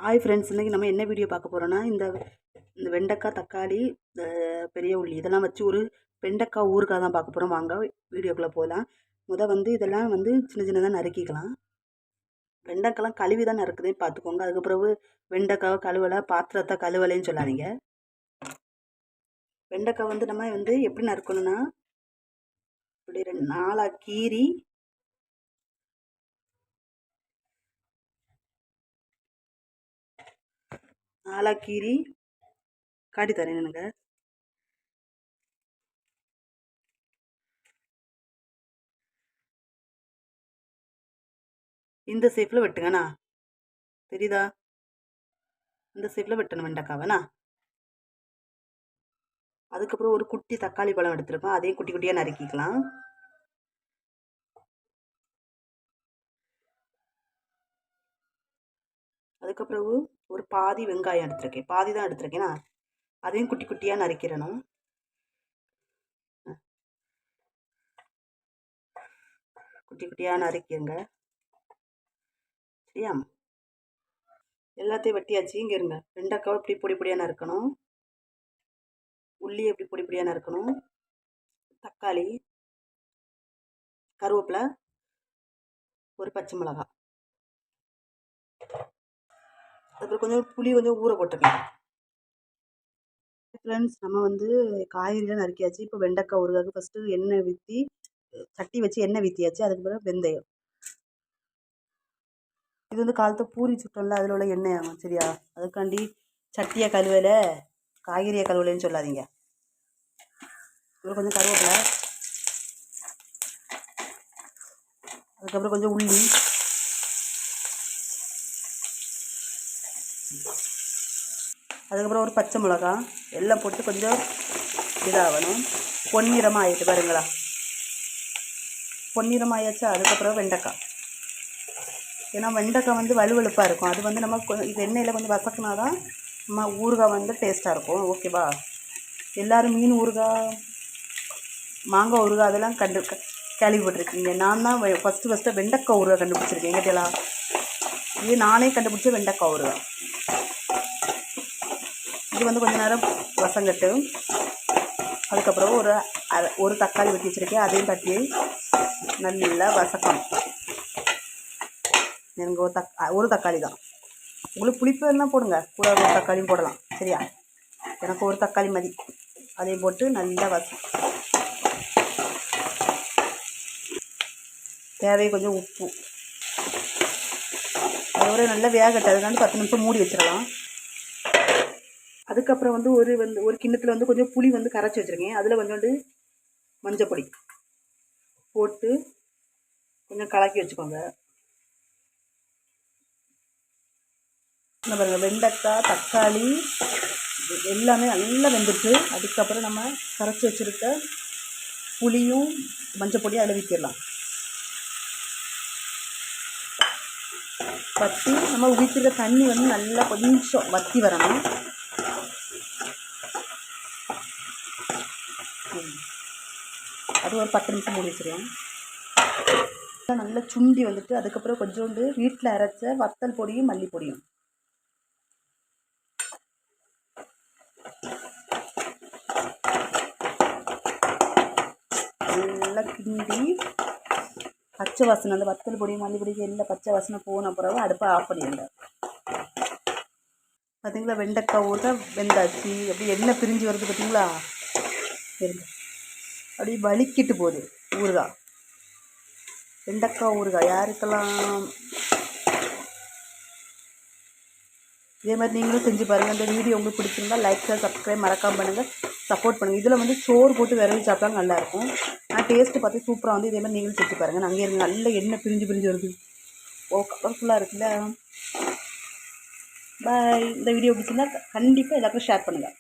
Hi friends, இன்றைக்கி நம்ம என்ன வீடியோ பார்க்க போகிறோன்னா இந்த வெண்டைக்காய், தக்காளி, பெரிய உள்ளி இதெல்லாம் வச்சு ஒரு வெண்டைக்காய் ஊறுகாய் தான் பார்க்க போகிறோம். வாங்க வீடியோக்குள்ளே போகலாம். இதெல்லாம் சின்ன சின்னதாக நறுக்கிக்கலாம். வெண்டைக்காய்லாம் கழுவி தான் நறுக்குதுன்னு பார்த்துக்கோங்க. அதுக்கப்புறம் வெண்டைக்காவை கழுவலை, பாத்திரத்தை கழுவலைன்னு சொல்லாதீங்க. வெண்டைக்காய் நம்ம எப்படி நறுக்கணும்னா, இப்படி 4 கீரி காட்டி தரேன் எனக்கு. இந்த ஷேப்பில் வெட்டுங்கண்ணா, தெரியுதா? இந்த ஷேப்பில் வெட்டணும் வெண்டைக்காவைண்ணா. அதுக்கப்புறம் ஒரு குட்டி தக்காளி பழம் எடுத்துருக்கோம், அதையும் குட்டி குட்டியாக நறுக்கிக்கலாம். அதுக்கப்புறம் ஒரு பாதி வெங்காயம் எடுத்துருக்கேன், பாதி தான் எடுத்துருக்கேன்னா அதையும் குட்டி குட்டியாக நறுக்கிறணும். குட்டி குட்டியாக நறுக்கிங்க, சரியா? எல்லாத்தையும் வெட்டியாச்சு. இங்கே இருங்க, வெண்டைக்காய் இப்படி பொடி பொடியாக நறுக்கணும், உள்ளி எப்படி பொடி பொடியாக நறுக்கணும், தக்காளி, கருவேப்பிலை, ஒரு பச்சை மிளகாய், அப்புறம் கொஞ்சம் புளி ஊற போட்டுக்கலாம். ஃப்ரெண்ட்ஸ், நம்ம காய்கறிலாம் நறுக்கியாச்சு. இப்போ வெண்டைக்காய் ஊறுகாய்க்கு ஃபஸ்ட்டு எண்ணெய் ஊற்றி சட்டி வச்சு எண்ணெய் ஊற்றியாச்சு. அதுக்கு பிறகு வெந்தயம். இது காலத்தை பூரி சுட்டோம்ல, அதில் உள்ள எண்ணெய் ஆகும், சரியா? அதுக்காண்டி சட்டியை கழுவலை, காய்கறியை கழுவலைன்னு சொல்லாதீங்க. கொஞ்சம் கருவேப்பிலை, அதுக்கப்புறம் கொஞ்சம் உள்ளி, அதுக்கப்புறம் ஒரு பச்சை மிளகாய் எல்லாம் போட்டு கொஞ்சம் இதாகணும். பொன்னிறமாக ஆகிட்டு பாருங்களா, பொன்னிறமாக ஆயாச்சா? அதுக்கப்புறம் வெண்டைக்காய். ஏன்னா வெண்டைக்காய் வலுவலுப்பாக இருக்கும். அது நம்ம இது எண்ணெயில் கொஞ்சம் வசக்கினா தான் நம்ம ஊறுகாய் டேஸ்ட்டாக இருக்கும், ஓகேவா? எல்லோரும் மீன் ஊறுகாய், மாங்காய் ஊறுகாய் அதெல்லாம் கேள்விப்பட்டிருக்கீங்க. நான் தான் ஃபஸ்ட்டு வெண்டைக்காய் ஊறுகாய் கண்டுபிடிச்சிருக்கேன். எங்கிட்டலாம் இது நானே கண்டுபிடிச்ச வெண்டைக்காய் ஊறுகாய். இது கொஞ்ச நேரம் வசங்கட்டு. அதுக்கப்புறம் ஒரு தக்காளி வெட்டி வச்சுருக்கேன், அதையும் தட்டி நல்லா வசக்கணும். எனக்கு ஒரு தக்காளி தான். உங்களுக்கு புளிப்பு என்ன போடுங்க, கூட ஒரு தக்காளியும் போடலாம், சரியா? எனக்கு ஒரு தக்காளி மதி. அதையும் போட்டு நல்லா தேவையை கொஞ்சம் உப்பு, அதோட நல்லா வேகட்டு. அதுக்காண்டு 10 நிமிஷம் மூடி வச்சிடலாம். அதுக்கப்புறம் ஒரு கிண்ணத்தில் கொஞ்சம் புளி கரைச்சி வச்சுருக்கேன். அதில் கொஞ்சோண்டு மஞ்சள் பொடி போட்டு கொஞ்சம் கலக்கி வச்சுக்கோங்க. என்ன பாருங்கள், வெண்டைக்காய், தக்காளி எல்லாமே நல்லா வெந்துட்டு, அதுக்கப்புறம் நம்ம கரைச்சி வச்சுருக்க புளியும் மஞ்சள் பொடியும் அதில் ஊற்றிடலாம். வற்றி நம்ம ஊற்றிருக்க தண்ணி நல்லா கொஞ்சம் வற்றி வரணும். அது ஒரு 10 நிமிஷம் மூடி வச்சுருவோம். நல்லா சுண்டி அதுக்கப்புறம் கொஞ்சோண்டு வீட்டில் அரைச்ச வத்தல் பொடியும் மல்லி பொடியும் நல்லா கிண்டி பச்சை வாசனை, அந்த வத்தல் பொடி மல்லி பொடிக்கு எல்லாம் பச்சை வாசனை போன பிறகு அடுப்பை ஆஃப் பண்ணிடுங்க. பார்த்தீங்களா, வெண்டைக்காய் ஊறுகாய் வெந்தாச்சு. அப்படி எண்ணெய் பிரிஞ்சு வருது பார்த்தீங்களா? சரி, அப்படி வலிக்கிட்டு போகுது ஊறுகாய், வெண்டைக்காய் ஊறுகாய். யாருக்கெல்லாம் இதே மாதிரி நீங்களும் செஞ்சு பாருங்கள். இந்த வீடியோ உங்களுக்கு பிடிச்சிருந்தால் லைக், ஷேர், சப்ஸ்கிரைப் மறக்காமல் பண்ணுங்கள், சப்போர்ட் பண்ணுங்கள். இதில் சோறு போட்டு விரவி சாப்பிட்டா நல்லாயிருக்கும். நான் டேஸ்ட்டு பார்த்து சூப்பராக இதே மாதிரி நீங்களும் செஞ்சு பாருங்கள். நான் அங்கே இருந்து நல்ல எண்ணெய் பிரிஞ்சு வருது, கலர்ஃபுல்லாக இருக்குல்ல. பாய். இந்த வீடியோ பிடிச்சிருந்தா கண்டிப்பாக எல்லாருக்கும் ஷேர் பண்ணுங்கள்.